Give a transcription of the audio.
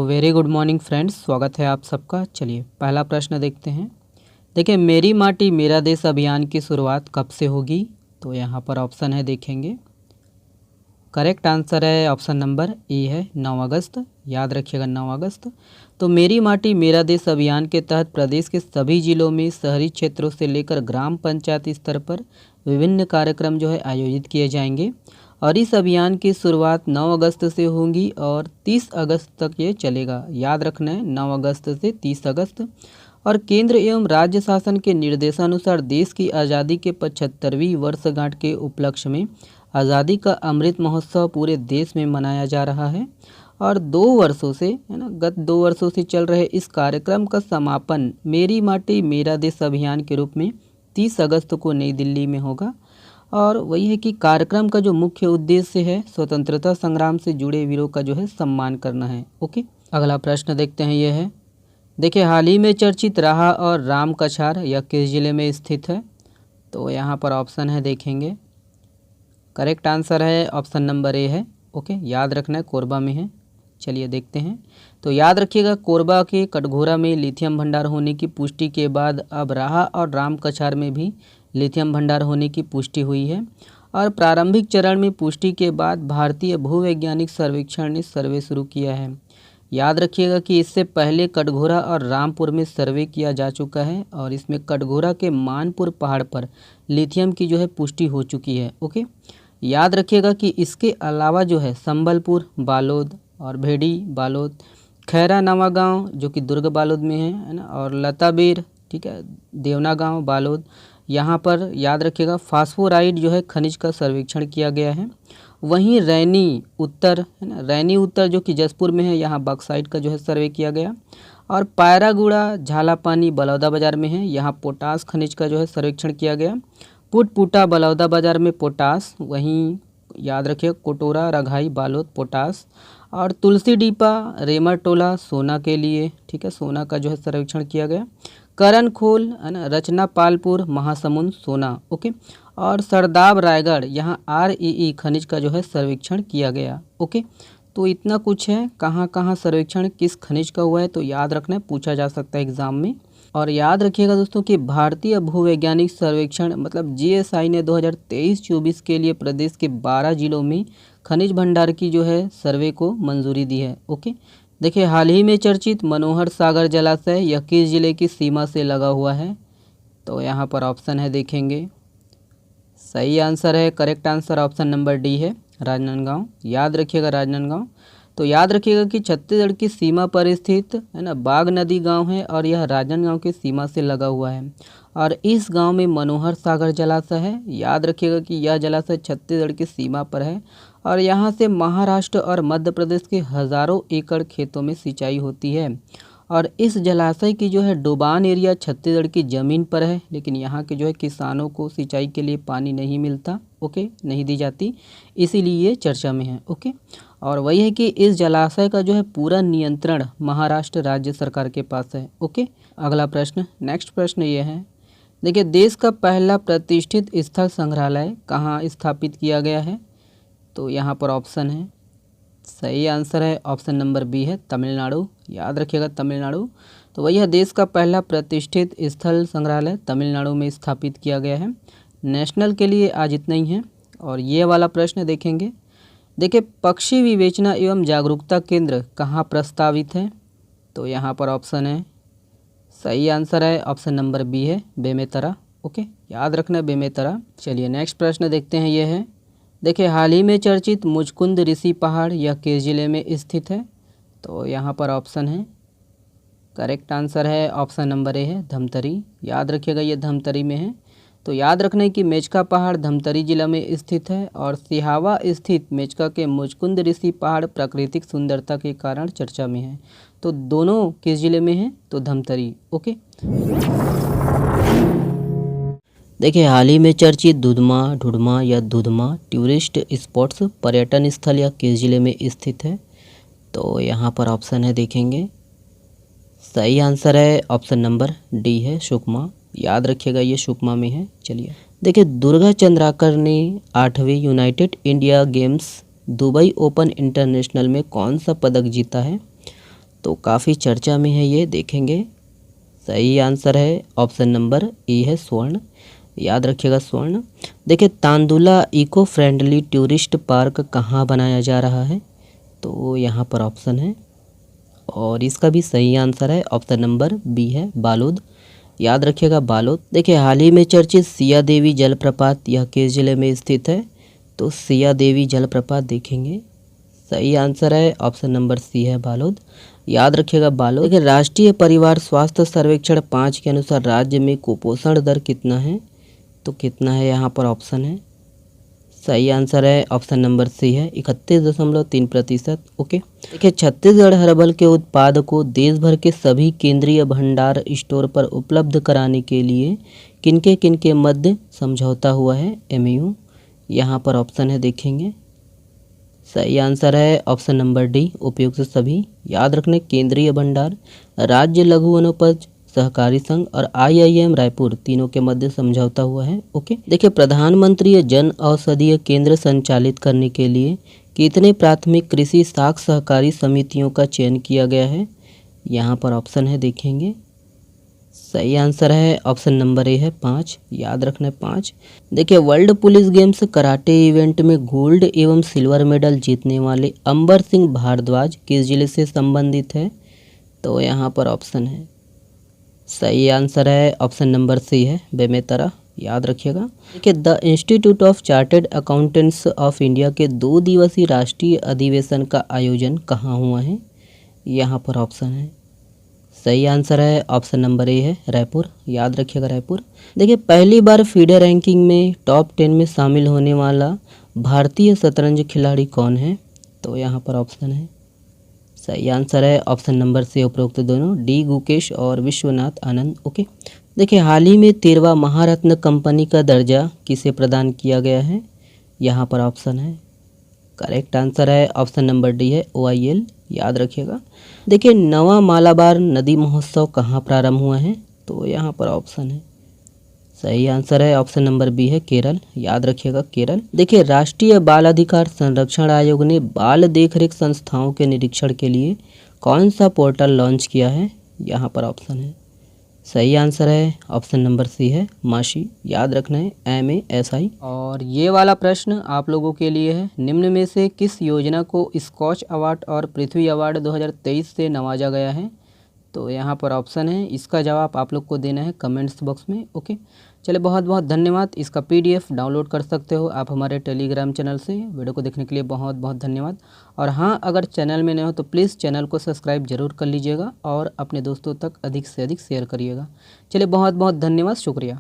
Very good morning friends, स्वागत है आप सबका। चलिए पहला प्रश्न देखते हैं। देखिए, मेरी माटी मेरा देश अभियान की शुरुआत कब से होगी? तो यहाँ पर ऑप्शन है, देखेंगे। करेक्ट आंसर है ऑप्शन नंबर ए है 9 अगस्त। याद रखिएगा 9 अगस्त। तो मेरी माटी मेरा देश अभियान के तहत प्रदेश के सभी जिलों में शहरी क्षेत्रों से लेकर ग्राम पंचायत स्तर पर विभिन्न कार्यक्रम जो है आयोजित किए जाएंगे और इस अभियान की शुरुआत 9 अगस्त से होगी और 30 अगस्त तक ये चलेगा। याद रखना है 9 अगस्त से 30 अगस्त। और केंद्र एवं राज्य शासन के निर्देशानुसार देश की आज़ादी के 75वीं वर्षगांठ के उपलक्ष्य में आज़ादी का अमृत महोत्सव पूरे देश में मनाया जा रहा है और 2 वर्षों से गत 2 वर्षों से चल रहे इस कार्यक्रम का समापन मेरी माटी मेरा देश अभियान के रूप में 30 अगस्त को नई दिल्ली में होगा। और वही है कि कार्यक्रम का जो मुख्य उद्देश्य है स्वतंत्रता संग्राम से जुड़े वीरों का जो है सम्मान करना है। ओके, अगला प्रश्न देखते हैं। ये है, देखिए, हाल ही में चर्चित राहा और राम कछार यह किस जिले में स्थित है? तो यहाँ पर ऑप्शन है, देखेंगे। करेक्ट आंसर है ऑप्शन नंबर ए है। ओके, याद रखना है कोरबा में है। चलिए देखते हैं। तो याद रखिएगा, कोरबा के कटघोरा में लिथियम भंडार होने की पुष्टि के बाद अब राहा और राम कछार में भी लिथियम भंडार होने की पुष्टि हुई है और प्रारंभिक चरण में पुष्टि के बाद भारतीय भूवैज्ञानिक सर्वेक्षण ने सर्वे शुरू किया है। याद रखिएगा कि इससे पहले कटघोरा और रामपुर में सर्वे किया जा चुका है और इसमें कटघोरा के मानपुर पहाड़ पर लिथियम की जो है पुष्टि हो चुकी है। ओके, याद रखिएगा कि इसके अलावा जो है संबलपुर, बालोद और भेड़ी बालोद, खैरा नवा गांव जो कि दुर्ग बालोद में है ना, और लताबेर, ठीक है, देवना गांव बालोद, यहाँ पर याद रखिएगा फास्फोराइड जो है खनिज का सर्वेक्षण किया गया है। वहीं रैनी उत्तर है ना, रैनी उत्तर जो कि जसपुर में है, यहाँ बॉक्साइट का जो है सर्वे किया गया। और पायरागुड़ा झालापानी बलौदा बाजार में है, यहाँ पोटास खनिज का जो है सर्वेक्षण किया गया। पुटपुटा बलौदा बाजार में पोटास, वहीं याद रखिए कोटोरा रघाई बालोद पोटास। और तुलसी डीपा रेमरटोला सोना के लिए, ठीक है, सोना का जो है सर्वेक्षण किया गया। करण खोल है ना, रचना पालपुर महासमुंद सोना। ओके, और सरदाब रायगढ़ यहाँ REE खनिज का जो है सर्वेक्षण किया गया। ओके, तो इतना कुछ है, कहाँ कहाँ सर्वेक्षण किस खनिज का हुआ है तो याद रखना है, पूछा जा सकता है एग्जाम में। और याद रखिएगा दोस्तों कि भारतीय भूवैज्ञानिक सर्वेक्षण मतलब GSI ने 2023-24 के लिए प्रदेश के 12 जिलों में खनिज भंडार की जो है सर्वे को मंजूरी दी है। ओके, देखिए, हाल ही में चर्चित मनोहर सागर जलाशय यह किस जिले की सीमा से लगा हुआ है? तो यहाँ पर ऑप्शन है, देखेंगे। सही आंसर है, correct answer option number D है, राजनांदगांव। याद रखिएगा राजनांदगांव। तो याद रखिएगा कि छत्तीसगढ़ की सीमा पर स्थित है ना बाग नदी गांव है और यह राजनांदगांव की सीमा से लगा हुआ है और इस गांव में मनोहर सागर जलाशय है। याद रखिएगा कि यह जलाशय छत्तीसगढ़ की सीमा पर है और यहाँ से महाराष्ट्र और मध्य प्रदेश के हज़ारों एकड़ खेतों में सिंचाई होती है। और इस जलाशय की जो है डुबान एरिया छत्तीसगढ़ की ज़मीन पर है, लेकिन यहाँ के जो है किसानों को सिंचाई के लिए पानी नहीं मिलता। ओके, नहीं दी जाती, इसीलिए ये चर्चा में है। ओके, और वही है कि इस जलाशय का जो है पूरा नियंत्रण महाराष्ट्र राज्य सरकार के पास है। ओके, अगला प्रश्न, नेक्स्ट प्रश्न ये है, देखिए, देश का पहला प्रतिष्ठित स्थल संग्रहालय कहाँ स्थापित किया गया है? तो यहाँ पर ऑप्शन है, सही आंसर है ऑप्शन नंबर बी है, तमिलनाडु। याद रखिएगा तमिलनाडु। तो वही है, देश का पहला प्रतिष्ठित स्थल संग्रहालय तमिलनाडु में स्थापित किया गया है। नेशनल के लिए आज इतना ही है। और ये वाला प्रश्न देखेंगे, देखिए, पक्षी विवेचना एवं जागरूकता केंद्र कहाँ प्रस्तावित है? तो यहाँ पर ऑप्शन है, सही आंसर है ऑप्शन नंबर बी है, बेमेतरा। ओके, याद रखना बेमेतरा। चलिए नेक्स्ट प्रश्न देखते हैं। ये है, देखिए, हाल ही में चर्चित मुचकुंद ऋषि पहाड़ यह किस जिले में स्थित है? तो यहाँ पर ऑप्शन है, करेक्ट आंसर है ऑप्शन नंबर ए है, धमतरी। याद रखिएगा ये धमतरी में है। तो याद रखना है कि मेचका पहाड़ धमतरी जिला में स्थित है और सिहावा स्थित मेचका के मुचकुंद ऋषि पहाड़ प्राकृतिक सुंदरता के कारण चर्चा में है। तो दोनों किस जिले में है? तो धमतरी। ओके, देखिए, हाल ही में चर्चित दुधमा ढूढ़मा या दुधमा टूरिस्ट स्पॉट्स पर्यटन स्थल या किस जिले में स्थित है? तो यहाँ पर ऑप्शन है, देखेंगे। सही आंसर है ऑप्शन नंबर डी है, सुकमा। याद रखिएगा ये सुकमा में है। चलिए देखिए, दुर्गा चंद्राकर ने 8वें United India Games Dubai Open International में कौन सा पदक जीता है? तो काफ़ी चर्चा में है ये, देखेंगे। सही आंसर है ऑप्शन नंबर ए है स्वर्ण, याद रखिएगा स्वर्ण। देखिए Tandula eco friendly tourist park कहाँ बनाया जा रहा है, तो यहाँ पर ऑप्शन है और इसका भी सही आंसर है ऑप्शन नंबर बी है बालोद, याद रखिएगा बालोद। देखिए हाल ही में चर्चित सिया देवी जलप्रपात यह किस जिले में स्थित है, तो सिया देवी जलप्रपात देखेंगे। सही आंसर है ऑप्शन नंबर सी है बालोद, याद रखिएगा बालोद। देखिए राष्ट्रीय परिवार स्वास्थ्य सर्वेक्षण 5 के अनुसार राज्य में कुपोषण दर कितना है, तो कितना है यहाँ पर ऑप्शन है। सही आंसर है ऑप्शन नंबर सी है 31.3%। ओके। देखिए छत्तीसगढ़ हर्बल के उत्पाद को देश भर के सभी केंद्रीय भंडार स्टोर पर उपलब्ध कराने के लिए किनके मध्य समझौता हुआ है, एमओयू, यहाँ पर ऑप्शन है देखेंगे। सही आंसर है ऑप्शन नंबर डी उपयुक्त सभी, याद रखने केंद्रीय भंडार, राज्य लघु वनोपज सहकारी संघ और आईआईएम रायपुर तीनों के मध्य समझौता हुआ है। ओके। देखिए प्रधानमंत्री जन औषधीय केंद्र संचालित करने के लिए कितने प्राथमिक कृषि साख सहकारी समितियों का चयन किया गया है, यहाँ पर ऑप्शन है देखेंगे। सही आंसर है ऑप्शन नंबर ए है 5, याद रखना 5। देखिए world police games karate event में गोल्ड एवं सिल्वर मेडल जीतने वाले अंबर सिंह भारद्वाज किस जिले से संबंधित है, तो यहाँ पर ऑप्शन है। सही आंसर है ऑप्शन नंबर सी है बेमेतरा, याद रखिएगा। देखिए the institute of chartered accountants of India के 2 दिवसीय राष्ट्रीय अधिवेशन का आयोजन कहाँ हुआ है, यहाँ पर ऑप्शन है। सही आंसर है ऑप्शन नंबर ए है रायपुर, याद रखिएगा रायपुर। देखिए पहली बार फीडे रैंकिंग में टॉप 10 में शामिल होने वाला भारतीय शतरंज खिलाड़ी कौन है, तो यहाँ पर ऑप्शन है। सही आंसर है ऑप्शन नंबर से उपरोक्त दोनों, डी गुकेश और विश्वनाथ आनंद। ओके। देखिए हाल ही में 13वां महारत्न कंपनी का दर्जा किसे प्रदान किया गया है, यहाँ पर ऑप्शन है। करेक्ट आंसर है ऑप्शन नंबर डी है OIL, याद रखिएगा। देखिए नवा मालाबार नदी महोत्सव कहाँ प्रारंभ हुआ है, तो यहाँ पर ऑप्शन है। सही आंसर है ऑप्शन नंबर बी है केरल, याद रखिएगा केरल। देखिए राष्ट्रीय बाल अधिकार संरक्षण आयोग ने बाल देखरेख संस्थाओं के निरीक्षण के लिए कौन सा पोर्टल लॉन्च किया है, यहाँ पर ऑप्शन है। सही आंसर है ऑप्शन नंबर सी है माशी, याद रखना है MASI। और ये वाला प्रश्न आप लोगों के लिए है, निम्न में से किस योजना को स्कॉच अवार्ड और पृथ्वी अवार्ड 2023 से नवाजा गया है, तो यहाँ पर ऑप्शन है। इसका जवाब आप लोग को देना है कमेंट्स बॉक्स में। ओके। चलिए बहुत बहुत धन्यवाद। इसका PDF डाउनलोड कर सकते हो आप हमारे टेलीग्राम चैनल से। वीडियो को देखने के लिए बहुत बहुत धन्यवाद। और हाँ, अगर चैनल में नए हो तो प्लीज़ चैनल को सब्सक्राइब जरूर कर लीजिएगा और अपने दोस्तों तक अधिक से अधिक शेयर करिएगा। चलिए बहुत बहुत धन्यवाद, शुक्रिया।